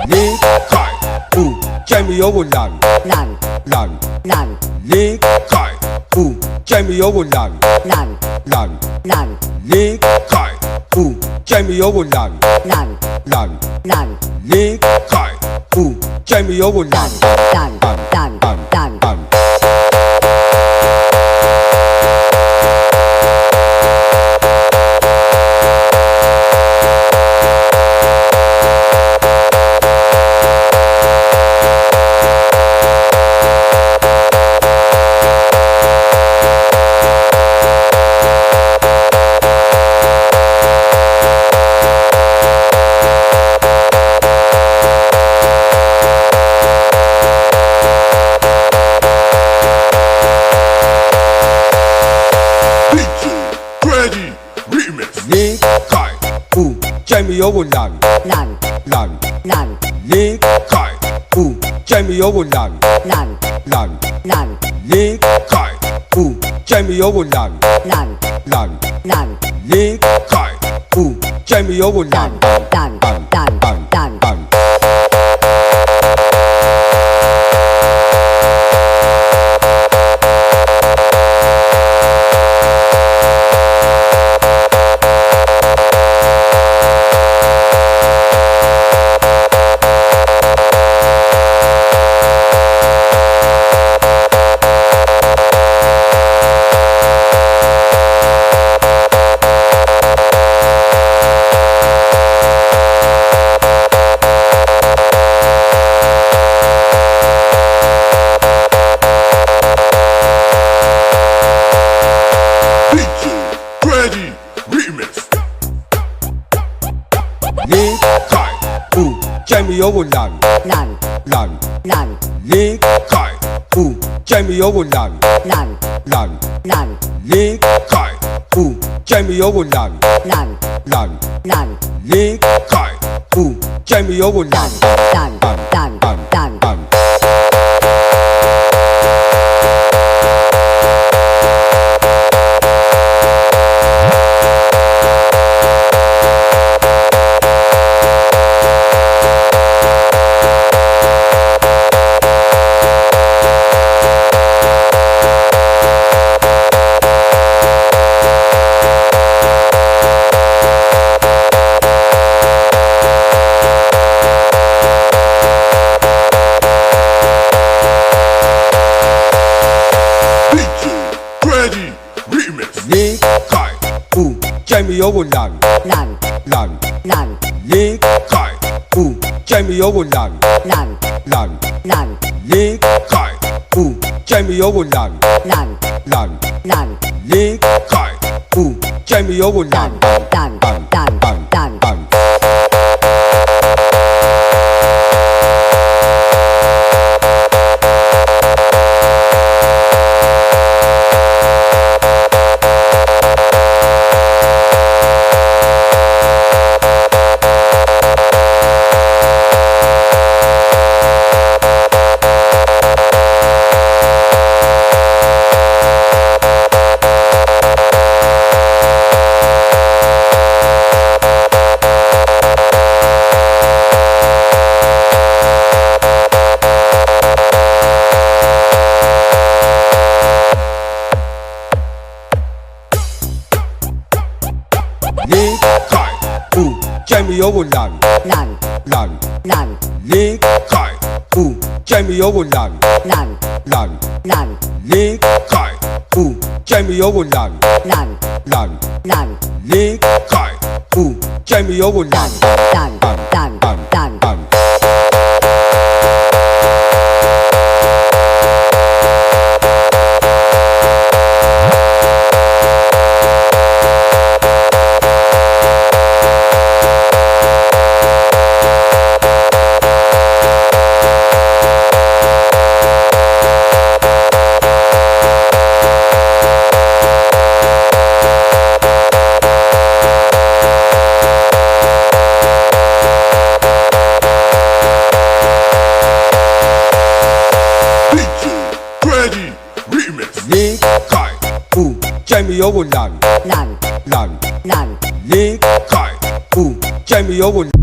你开不见没有我烂烂烂烂你开不见没有我烂烂烂烂你开不见没有我烂烂烂烂你开不见没有我烂烂烂烂烂烂。你开不见没有我烂烂烂烂你开不见没有我烂烂烂烂你开不见没有我烂烂烂烂你开不见没有我烂烂烂烂烂烂。你开不见没有我烂烂烂烂你开不见没有我烂烂烂烂你开不见没有我烂烂烂烂你开不见没有我烂烂烂烂烂烂。你开不见没有我烂烂烂烂你开不见没有我烂烂烂烂你开不见没有我烂烂烂烂你开不见没有我烂烂烂烂烂烂。你开不见没有我烂烂烂烂你开不见没有我烂烂烂烂你开不见没有我烂烂烂烂你开不见没有我烂烂烂烂烂烂。你开不见没有我烂烂烂烂你开不见没有我